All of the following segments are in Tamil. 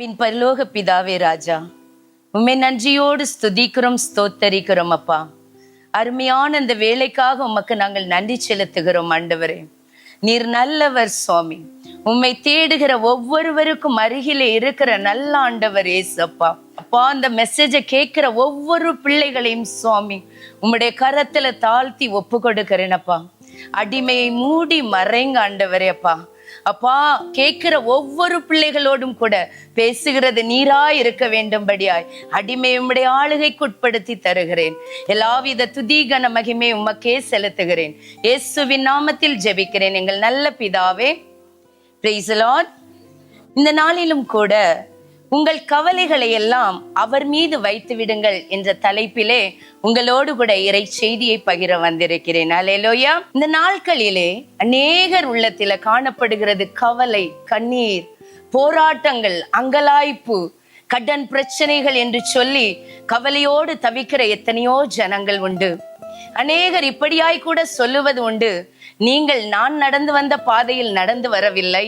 அன்பின் பரலோக பிதாவே ராஜா, உம்மை நன்றியோடு ஸ்துதிக்கிறோம், ஸ்தோத்தரிக்கிறோம் அப்பா. அருமையான இந்த வேலைக்காக உமக்கு நாங்கள் நன்றி செலுத்துகிறோம் ஆண்டவரே. நீர் நல்லவர் சுவாமி. உம்மை தேடுகிற ஒவ்வொருவருக்கும் அருகிலே இருக்கிற நல்ல ஆண்டவர் ஏசப்பா. அப்பா, அந்த மெசேஜை கேட்கிற ஒவ்வொரு பிள்ளைகளையும் சுவாமி உம்முடைய கரத்துல தாழ்த்தி ஒப்பு கொடுக்கிறேனப்பா. அடிமையை மூடி மறைங்க ஆண்டவரே அப்பா. அப்பா, கேட்கிற ஒவ்வொரு பிள்ளைகளோடும் கூட பேசுகிறது நீராய் இருக்க வேண்டும்படியாய் அடிமை உம்முடைய ஆளுகைக்குட்படுத்தி தருகிறேன். எல்லாவித துதிகன மகிமை உமக்கே செலுத்துகிறேன். இயேசுவின் நாமத்தில் ஜெபிக்கிறேன் எங்கள் நல்ல பிதாவே. Praise the Lord. இந்த நாளிலும் கூட உங்கள் கவலைகளை எல்லாம் அவர் மீது வைத்து விடுங்கள் என்ற தலைப்பிலே உங்களோடு கூட இறை செய்தியை பகிர வந்திருக்கிறேன். அல்லேலூயா. இந்த நாட்களிலே அநேகர் உள்ளத்தில காணப்படுகிறது கவலை, கண்ணீர், போராட்டங்கள், அங்கலாய்ப்பு, கடன் பிரச்சனைகள் என்று சொல்லி கவலையோடு தவிக்கிற எத்தனையோ ஜனங்கள் உண்டு. அநேகர் இப்படியாய் கூட சொல்லுவது உண்டு, நீங்கள் நான் நடந்து வந்த பாதையில் நடந்து வரவில்லை,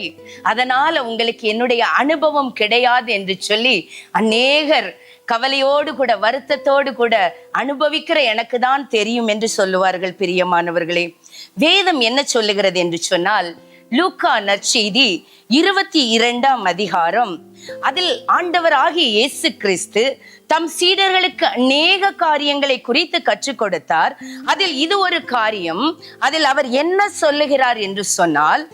அதனால உங்களுக்கு என்னுடைய அனுபவம் கிடையாது என்று சொல்லி அநேகர் கவலையோடு கூட வருத்தத்தோடு கூட அனுபவிக்கிற எனக்கு தான் தெரியும் என்று சொல்லுவார்கள். பிரியமானவர்களே, வேதம் என்ன சொல்லுகிறது என்று சொன்னால், லூக்கா நற்செய்தி 22ஆம் அதிகாரம், அதில் ஆண்டவர் ஆகிய இயேசு கிறிஸ்து தம் சீடர்களுக்கு அநேக காரியங்களை குறித்து கற்றுக் கொடுத்தார். அதில் இது ஒரு காரியம். அதில் அவர் என்ன சொல்லுகிறார் என்று சொன்னால்,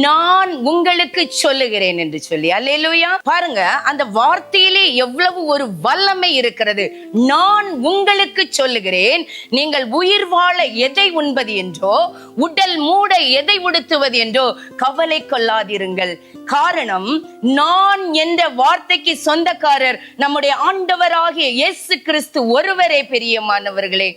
நான் உங்களுக்கு சொல்லுகிறேன் என்று சொல்லி. அல்லேலூயா. பாருங்க, அந்த வார்த்தையிலே எவ்வளவு ஒரு வல்லமை இருக்கிறது. நான் உங்களுக்கு சொல்லுகிறேன், நீங்கள் உயிர் வாழ எதை உண்பது என்றோ உடல் மூட எதை உடுத்துவது என்றோ கவலை கொள்ளாதிருங்கள். காரணம், நான் என்ற வார்த்தைக்கு சொந்தக்காரர் நம்முடைய ஆண்டவராகிய இயேசு கிறிஸ்து ஒருவரே. பிரியமானவர்களே,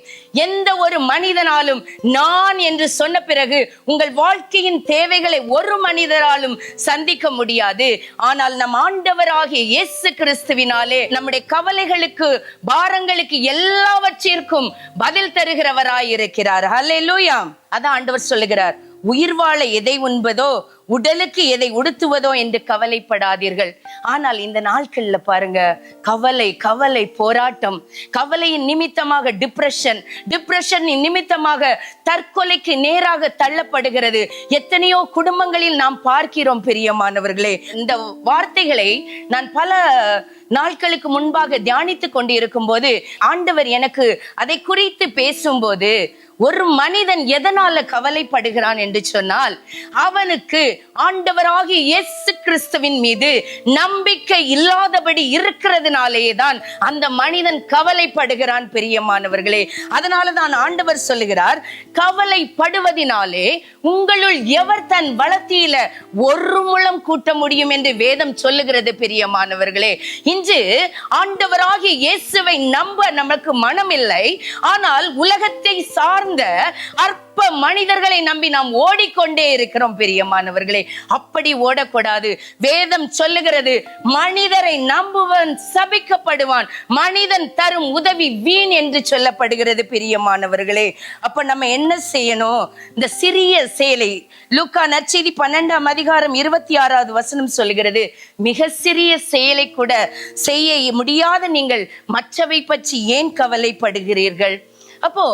எந்த ஒரு மனிதனாலும் நான் என்று சொன்ன பிறகு உங்கள் வாழ்க்கையின் தேவைகளை ஒரு மனிதராலும் சந்திக்க முடியாது. ஆனால் நம் ஆண்டவராகிய இயேசு கிறிஸ்துவினாலே நம்முடைய கவலைகளுக்கு, பாரங்களுக்கு, எல்லாவற்றிற்கும் பதில் தருகிறவராய் இருக்கிறார். ஹல்லேலூயா. அதான் ஆண்டவர் சொல்லுகிறார், உயிர் வாழ எதை உண்பதோ உடலுக்கு எதை உடுத்துவதோ என்று கவலைப்படாதீர்கள். ஆனால் இந்த நாட்கள்ல பாருங்க, கவலை கவலை போராட்டம், கவலையின் நிமித்தமாக டிப்ரெஷன் நிமித்தமாக தற்கொலைக்கு நேராக தள்ளப்படுகிறது எத்தனையோ குடும்பங்களில் நாம் பார்க்கிறோம். பிரியமானவர்களே, இந்த வார்த்தைகளை நான் பல நாட்களுக்கு முன்பாக தியானித்துக் கொண்டிருக்கும் போது ஆண்டவர் எனக்கு அதை குறித்து பேசும்போது, ஒரு மனிதன் எதனால கவலைப்படுகிறான் என்று சொன்னால், அவனுக்கு ஆண்டவராகிய இயேசு கிறிஸ்துவின் மீது நம்பிக்கை இல்லாதபடி இருக்கிறதுனாலேயே தான் அந்த மனிதன் கவலைப்படுகிறான். பிரியமானவர்களே, அதனாலதான் ஆண்டவர் சொல்லுகிறார், கவலைப்படுவதினாலே உங்களுள் எவர் தன் வளத்தில ஒரு முழம் கூட்ட முடியும் என்று வேதம் சொல்லுகிறது. பிரியமானவர்களே, இன்று ஆண்டவராகிய இயேசுவை நம்ப நமக்கு மனமில்லை. ஆனால் உலகத்தை சார்ந்த அற்ப மனிதர்களை நம்பி நாம் ஓடிக்கொண்டே இருக்கிறோம். பிரியமானவர்களே, அப்படி ஓடக்கூடாது. வேதம் சொல்லுகிறது, மனிதரை நம்புவன் சபிக்கப்படுவான், மனிதன் தரும் உதவி வீண் என்று சொல்லப்படுகிறது. பிரியமானவர்களே, அப்ப நம்ம என்ன செய்யணும்? இந்த சிறிய செயலை லூக்கா நற்செய்தி 12ஆம் அதிகாரம் 26வது வசனம் சொல்லுகிறது, மிக சிறிய செயலை கூட செய்ய முடியாத நீங்கள் மற்றவை பற்றி ஏன் கவலைப்படுகிறீர்கள்? அப்போ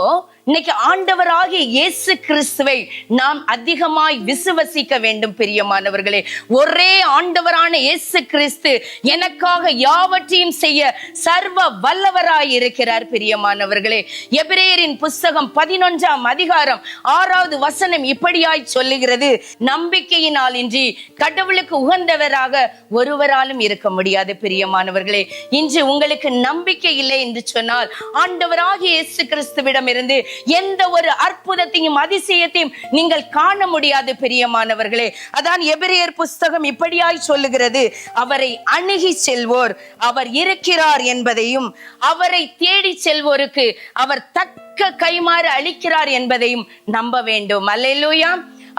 இன்னைக்கு ஆண்டவராகிய இயேசு கிறிஸ்துவை நாம் அதிகமாய் விசுவசிக்க வேண்டும். பிரியமானவர்களே, ஒரே ஆண்டவரான இயேசு கிறிஸ்து எனக்காக யாவற்றையும் செய்ய சர்வ வல்லவராய் இருக்கிறார். பிரியமானவர்களே, எபிரேயரின் புஸ்தகம் 11ஆம் அதிகாரம் 6வது வசனம் இப்படியாய் சொல்லுகிறது, நம்பிக்கையினால் இன்றி கடவுளுக்கு உகந்தவராக ஒருவராலும் இருக்க முடியாது. பிரியமானவர்களே, இன்று உங்களுக்கு நம்பிக்கை இல்லை என்று சொன்னால், ஆண்டவராகிய இயேசு கிறிஸ்துவிடம் இருந்து எந்த ஒரு அற்புதத்தையும் அதிசயத்தையும் நீங்கள் காண முடியாது. பிரியமானவர்களே, அதான் எபிரேயர் புஸ்தகம் இப்படியாய் சொல்லுகிறது, அவரை அணுகி செல்வோர் அவர் இருக்கிறார் என்பதையும், அவரை தேடி செல்வோருக்கு அவர் தக்க கைமாறு அளிக்கிறார் என்பதையும் நம்ப வேண்டும். அல்லேலூயா.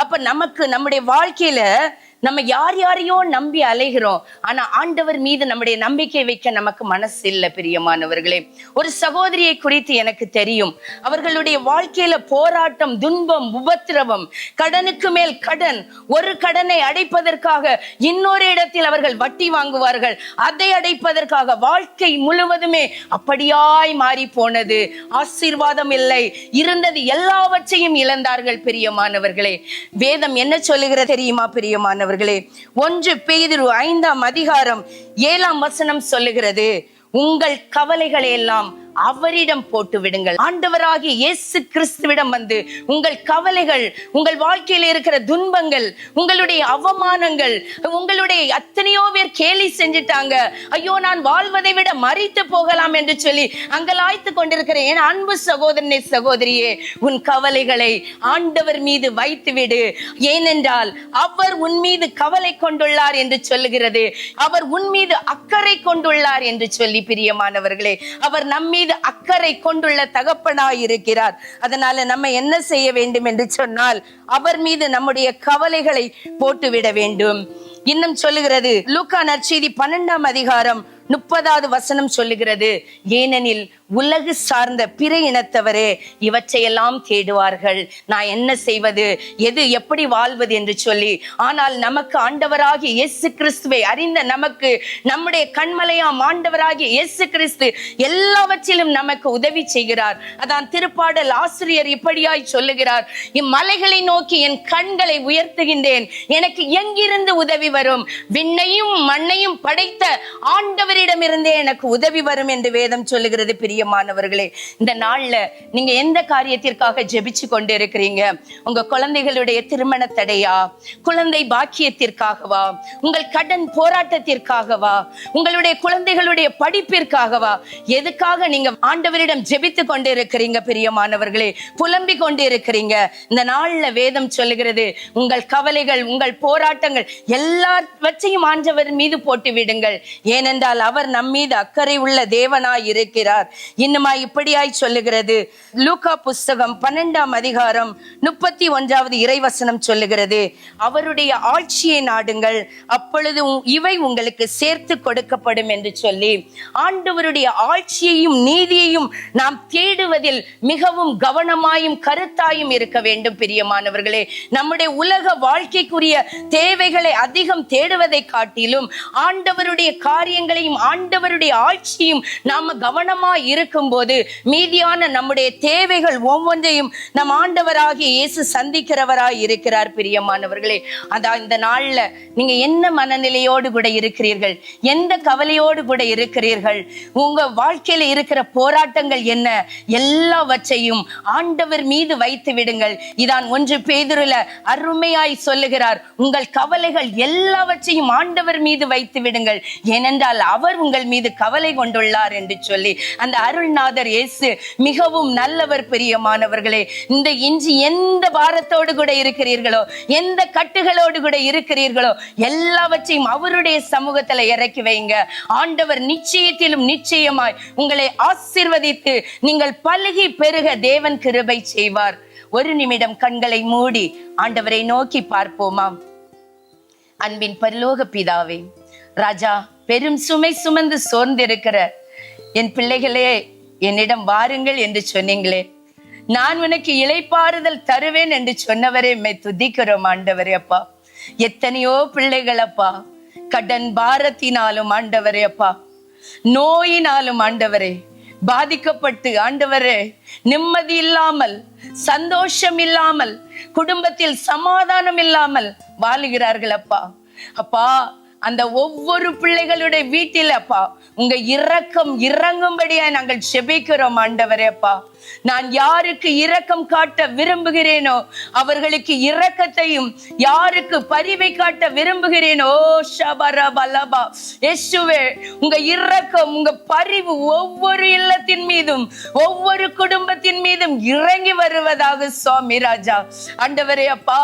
அப்ப நமக்கு நம்முடைய வாழ்க்கையில நம்ம யார் யாரையோ நம்பி அலைகிறோம், ஆனா ஆண்டவர் மீது நம்முடைய நம்பிக்கை வைக்க நமக்கு மனசு இல்லை. பிரியமானவர்களே, ஒரு சகோதரியை குறித்து எனக்கு தெரியும். அவர்களுடைய வாழ்க்கையில போராட்டம், துன்பம், உபத்திரவம், கடனுக்கு மேல் கடன், ஒரு கடனை அடைப்பதற்காக இன்னொரு இடத்தில் அவர்கள் வட்டி வாங்குவார்கள். அதை அடைப்பதற்காக வாழ்க்கை முழுவதுமே அப்படியாய் மாறி போனது. ஆசீர்வாதம் இல்லை, இருந்தது எல்லாவற்றையும் இழந்தார்கள். பிரியமானவர்களே, வேதம் என்ன சொல்லுகிறது தெரியுமா? பிரியமானவர்களே, 1 பேதுரு 5ஆம் அதிகாரம் 7ஆம் வசனம் சொல்லுகிறது, உங்கள் கவலைகளை எல்லாம் அவரிடம் போட்டு விடுங்கள். ஆண்டவராகிய இயேசு கிறிஸ்துவிடம் வந்து உங்கள் கவலைகள், உங்கள் வாழ்க்கையில இருக்கிற துன்பங்கள், உங்களுடைய அவமானங்கள், உங்களுடைய எத்தனையோ பேர் கேலி செஞ்சிட்டாங்க, ஐயோ நான் வாழ்வதை விட மரித்து போகலாம் என்று சொல்லி அங்கலாய்த்து கொண்டிருக்கிற என் அன்பு சகோதரனே, சகோதரியே, உன் கவலைகளை ஆண்டவர் மீது வைத்து விடு. ஏனென்றால் அவர் உன் மீது கவலை கொண்டுள்ளார் என்று சொல்லுகிறது. அவர் உன் மீது அக்கறை கொண்டுள்ளார் என்று சொல்லி, பிரியமானவர்களே, அவர் நம்மீது அக்கறை கொண்டுள்ள தகப்பனாய் இருக்கிறார். அதனால நம்ம என்ன செய்ய வேண்டும் என்று சொன்னால், அவர் மீது நம்முடைய கவலைகளை போட்டுவிட வேண்டும். இன்னும் சொல்லுகிறது, லூக்கா நற்செய்தி 12ஆம் அதிகாரம் 30வது வசனம் சொல்லுகிறது, ஏனெனில் உலகு சார்ந்த பிற இனத்தவரே இவற்றையெல்லாம் தேடுவார்கள், நான் என்ன செய்வது, எது எப்படி வாழ்வது என்று சொல்லி. ஆனால் நமக்கு ஆண்டவராகிய இயேசு கிறிஸ்துவை அறிந்த நமக்கு, நம்முடைய கண்மலையாம் ஆண்டவராகிய இயேசு கிறிஸ்து எல்லாவற்றிலும் நமக்கு உதவி செய்கிறார். அதான் திருப்பாடல் ஆசிரியர் இப்படியாய் சொல்லுகிறார், இம்மலைகளை நோக்கி என் கண்களை உயர்த்துகின்றேன், எனக்கு எங்கிருந்து உதவி வரும்? விண்ணையும் மண்ணையும் படைத்த ஆண்டவர் இருந்தே எனக்கு உதவி வரும் என்று வேதம் சொல்லுகிறது. பிரியமானவர்களே, இந்த நாள்ல நீங்க எந்த காரியத்திற்காக ஜெபிச்சு கொண்டு இருக்கிறீங்க? உங்க குழந்தைகளுடைய திருமண தடையா, குழந்தை பாக்கியத்திற்காகவா, உங்கள் கடன் போராட்டத்திற்காகவா, உங்களுடைய குழந்தைகளுடைய படிப்பிற்காகவா, எதுக்காக நீங்க ஆண்டவரிடம் ஜெபித்து கொண்டு இருக்கிறீங்க? பிரியமானவர்களே, புலம்பிக் கொண்டு இருக்கிறீங்க. இந்த நாள்ல வேதம் சொல்லுகிறது, உங்கள் கவலைகள், உங்கள் போராட்டங்கள் எல்லாவற்றையும் ஆண்டவர் மீது போட்டு விடுங்கள். ஏனென்றால் அவர் நம்மீது அக்கறை உள்ள தேவனாய் இருக்கிறார். இன்னுமா இப்படியாய் சொல்லுகிறது, லூக்கா புஸ்தகம் 12ஆம் அதிகாரம் 31வது இறைவசனம் சொல்லுகிறது, அவருடைய ஆட்சியை நாடுங்கள், அப்பொழுது இவை உங்களுக்கு சேர்த்து கொடுக்கப்படும் என்று சொல்லி. ஆண்டவருடைய ஆட்சியையும் நீதியையும் நாம் தேடுவதில் மிகவும் கவனமாயும் கருத்தாயும் இருக்க வேண்டும். பிரியமானவர்களே, நம்முடைய உலக வாழ்க்கைக்குரிய தேவைகளை அதிகம் தேடுவதை காட்டிலும் ஆண்டவருடைய காரியங்களையும் ஆண்டவருடைய ஆட்சியும் நாம கவனமா இருக்கும் போது மீதியான நம்முடைய தேவைகள் ஒவ்வொன்றையும் நம் ஆண்டவராகிய இயேசு சந்திக்கிறவராய் இருக்கிறார். பிரியமானவர்களே, அதான் இந்த நாள்ல நீங்க என்ன மனநிலையோடு கூட இருக்கிறீர்கள், எந்த கவலையோடு கூட இருக்கிறீர்கள், உங்க வாழ்க்கையில இருக்கிற போராட்டங்கள் என்ன, எல்லாவற்றையும் ஆண்டவர் மீது வைத்து விடுங்கள். இதான் 1 பேதுருல அருமையாய் சொல்லுகிறார், உங்கள் கவலைகள் எல்லாவற்றையும் ஆண்டவர் மீது வைத்து விடுங்கள், ஏனென்றால் அவர் உங்கள் மீது கவலை கொண்டுள்ளார் என்று சொல்லி. அந்த அருள்நாதர் இயேசு மிகவும் நல்லவர். பிரியமானவர்களே, இந்த இன்று எந்த பாரத்தோடு கூட இருக்கிறீர்களோ, எந்த கட்டுகளோடு கூட இருக்கிறீர்களோ, எல்லாவற்றையும் அவருடைய சமூகத்துல இறக்கி வைங்க. ஆண்டவர் நிச்சயத்திலும் நிச்சயமாய் உங்களை ஆசீர்வதித்து நீங்கள் பலுகி பெருக தேவன் கிருபை செய்வார். ஒரு நிமிடம் கண்களை மூடி ஆண்டவரை நோக்கி பார்ப்போமா? அன்பின் பரலோக பிதாவே, ராஜா, பெரும் சுமை சுமந்து சோர்ந்திருக்கிற என் பிள்ளைகளே, என்னிடம் வாருங்கள் என்று சொன்னீங்களே, நான் உனக்கு இளைப்பாறுதல் தருவேன் என்று சொன்னவரே, மை துதிக்கிறோம் ஆண்டவரே. அப்பா, எத்தனையோ பிள்ளைகள் அப்பா, கடன் பாரத்தினாலும் ஆண்டவரே அப்பா, நோயினாலும் ஆண்டவரே பாதிக்கப்பட்டு ஆண்டவரே நிம்மதி இல்லாமல், சந்தோஷம் இல்லாமல், குடும்பத்தில் சமாதானம் இல்லாமல் வாழுகிறார்கள் அப்பா. அப்பா, அந்த ஒவ்வொரு பிள்ளைகளுடைய வீட்டில் அப்பா உங்க இரக்கம் இறங்கும்படியாய் நாங்கள் செபிக்கிறோம் ஆண்டவரே. அப்பா, நான் யாருக்கு இரக்கம் காட்ட விரும்புகிறேனோ அவர்களுக்கு இரக்கத்தையும், யாருக்கு பரிவை காட்ட விரும்புகிறேனோ ஷபரபலபா இயேசுவே, உங்க இரக்கம், உங்க பரிவு ஒவ்வொரு இல்லத்தின் மீதும், ஒவ்வொரு குடும்பத்தின் மீதும் இறங்கி வருவதாக சுவாமி ராஜா. ஆண்டவரே அப்பா,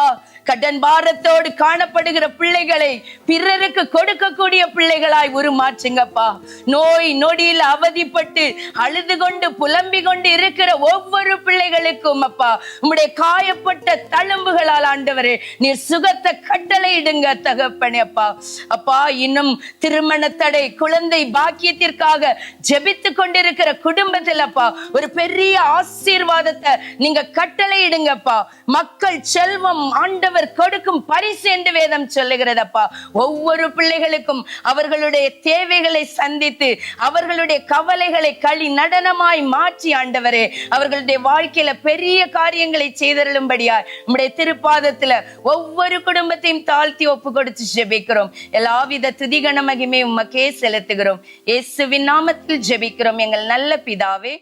கடன் பாரத்தோடு காணப்படுகிற பிள்ளைகளை பிறருக்கு கொடுக்கக்கூடிய பிள்ளைகளாய் உருமாற்றுங்கப்பா. நோய் நொடியில் அவதிப்பட்டு அழுது கொண்டு புலம்பிக் கொண்டு இருக்கிற ஒவ்வொரு பிள்ளைகளுக்கும் அப்பா உம்முடைய காயப்பட்ட தழும்புகளால் ஆண்டவரே நீர் சுகத்தை கட்டளையிடுங்க தகப்பனே. அப்பா அப்பா இன்னும் திருமண தடை, குழந்தை பாக்கியத்திற்காக ஜெபித்து கொண்டிருக்கிற குடும்பத்தில் அப்பா ஒரு பெரிய ஆசீர்வாதத்தை நீங்க கட்டளையிடுங்கப்பா. மக்கள் செல்வம் ஆண்டவர் கொடுக்கும் பரிசு என்று வேதம் சொல்லுகிறதப்பா. ஒவ்வொரு பிள்ளைகளுக்கும் அவர்களுடைய தேவைகளை சந்தித்து அவர்களுடைய கவலைகளை களி நடனமாய் மாற்றி ஆண்டவரே அவர்களுடைய வாழ்க்கையில பெரிய காரியங்களை செய்தருளும்படியாய் உம்முடைய திருப்பாதத்துல ஒவ்வொரு குடும்பத்தையும் தாழ்த்தி ஒப்பு கொடுத்து ஜெபிக்கிறோம். எல்லாவித துதிகன மகிமை உமக்கே செலுத்துகிறோம். இயேசுவின் நாமத்தில் ஜெபிக்கிறோம் எங்கள் நல்ல பிதாவே.